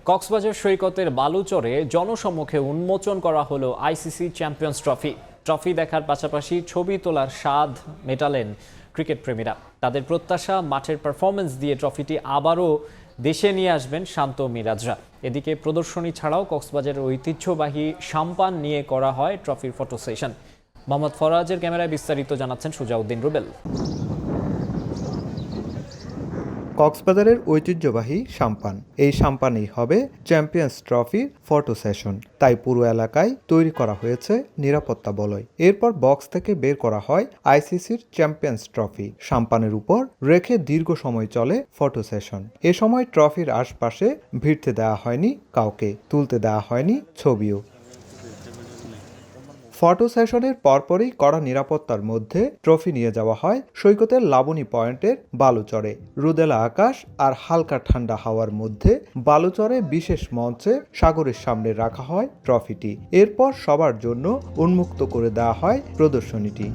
কক্সবাজার সৈকতের বালুচরে জনসম্মুখে উন্মোচন করা হলো আইসিসি চ্যাম্পিয়ন্স ট্রফি দেখার পাশাপাশি ছবি তোলার স্বাদ মেটালেন ক্রিকেট প্রেমীরা। তাদের প্রত্যাশা, মাঠের পারফরমেন্স দিয়ে ট্রফিটি আবারও দেশে নিয়ে আসবেন শান্ত মিরাজরা। এদিকে প্রদর্শনী ছাড়াও কক্সবাজারের ঐতিহ্যবাহী সাম্পান নিয়ে করা হয় ট্রফির ফটো সেশন। মোহাম্মদ ফরাজের ক্যামেরায় বিস্তারিত জানাচ্ছেন সুজাউদ্দিন রুবেল। কক্সবাজারের ঐতিহ্যবাহী সাম্পান, এই সাম্পানেই হবে চ্যাম্পিয়ন্স ট্রফির ফটো সেশন। তাই পুরো এলাকায় তৈরি করা হয়েছে নিরাপত্তা বলয়। এরপর বক্স থেকে বের করা হয় আইসিসির চ্যাম্পিয়ন্স ট্রফি। সাম্পানের উপর রেখে দীর্ঘ সময় চলে ফটো সেশন। এ সময় ট্রফির আশপাশে ভিড়তে দেওয়া হয়নি কাউকে, তুলতে দেওয়া হয়নি ছবিও। ফটো সেশনের পরপরই কড়া নিরাপত্তার মধ্যে ট্রফি নিয়ে যাওয়া হয় সৈকতের লাবণী পয়েন্টের বালুচরে। রোদেলা আকাশ আর হালকা ঠান্ডা হাওয়ার মধ্যে বালুচরে বিশেষ মঞ্চে সাগরের সামনে রাখা হয় ট্রফিটি। এরপর সবার জন্য উন্মুক্ত করে দেওয়া হয় প্রদর্শনীটি।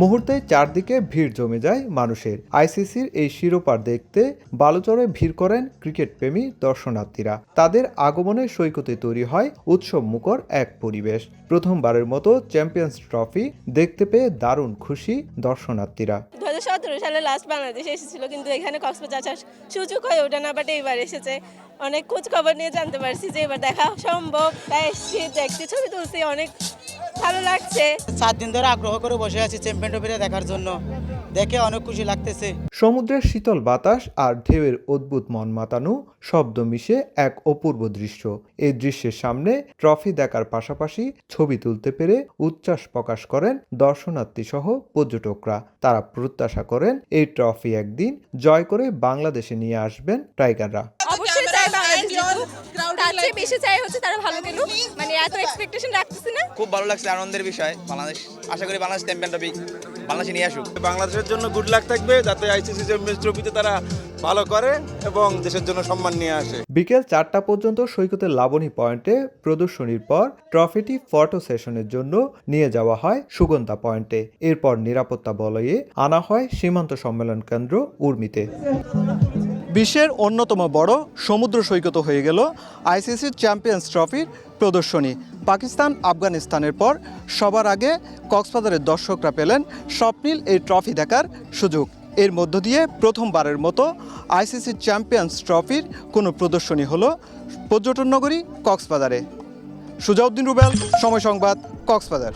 মুহূর্তে চারদিকে ভিড় জমে যায় মানুষের। আইসিসির এই শিরোপা দেখতে বালুচরে ভিড় করেন ক্রিকেট প্রেমী দর্শনার্থীরা। তাদের আগমনে সৈকতে তৈরি হয় উৎসব মুখর এক পরিবেশ। প্রথমবারের মতো চ্যাম্পিয়ন্স ট্রফি দেখতে পেয়ে দারুণ খুশি দর্শনার্থীরা। 2017 সালে লাস্ট বাংলাদেশে এসেছিল, কিন্তু এখানে কক্সবাজার আসার সুযোগ হয়ে ওঠে না, বাট এইবার এসেছে। অনেক খোঁজ খবর নিয়ে জানতে পারছি যে এবার দেখা সম্ভব। তাই এসেছি, দেখছি, ছবি তুলছি, অনেক ভালো লাগছে। 7 দিন ধরে আগ্রহ করে বসে আছি চ্যাম্পিয়ন ট্রফিটা দেখার জন্য, দেখে অনেক খুশি লাগতেছে। সমুদ্রের শীতল বাতাস আর ঢেউয়ের অদ্ভুত মন মাতানো শব্দ মিশে এক অপূর্ব দৃশ্য। এই দৃশ্যের সামনে ট্রফি দেখার পাশাপাশি ছবি তুলতে পেরে উচ্ছ্বাস প্রকাশ করেন দর্শনার্থী সহ পর্যটকরা। তারা প্রত্যাশা করেন এই ট্রফি একদিন জয় করে বাংলাদেশে নিয়ে আসবেন টাইগাররা। অবশ্যই চাই বাংলাদেশ জিতুক, তার চেয়ে বেশি চাই হচ্ছে তারা ভালো খেলুক। মানে এত এক্সপেকটেশন রাখতেছি না। খুব ভালো লাগছে, আনন্দের বিষয়। বাংলাদেশ, আশা করি বাংলাদেশ চ্যাম্পিয়ন ট্রফি বাংলাদেশে নিয়ে আসুক। বাংলাদেশের জন্য গুড লাক থাকবে, যাতে আইসিসি চ্যাম্পিয়ন্স ট্রফিতে তারা ভালো করে এবং দেশের জন্য সম্মান নিয়ে আসে। বিকেল 4টা পর্যন্ত সৈকতের লাবণী পয়েন্টে প্রদর্শনীর পর ট্রফিটি ফটো সেশনের জন্য নিয়ে যাওয়া হয় সুগন্ধা পয়েন্টে। এরপর নিরাপত্তা বলয়ে আনা হয় সীমান্ত সম্মেলন কেন্দ্র উর্মিতে। বিশ্বের অন্যতম বড় সমুদ্র সৈকত হয়ে গেল আইসিসি চ্যাম্পিয়ন্স ট্রফির প্রদর্শনী। পাকিস্তান, আফগানিস্তানের পর সবার আগে কক্সবাজারের দর্শকরা পেলেন স্বপ্নিল এই ট্রফি দেখার সুযোগ। এর মধ্য দিয়ে প্রথমবারের মতো আইসিসি চ্যাম্পিয়ন্স ট্রফির কোনো প্রদর্শনী হলো পর্যটন নগরী কক্সবাজারে। সুজাউদ্দিন রুবেল, সময় সংবাদ, কক্সবাজার।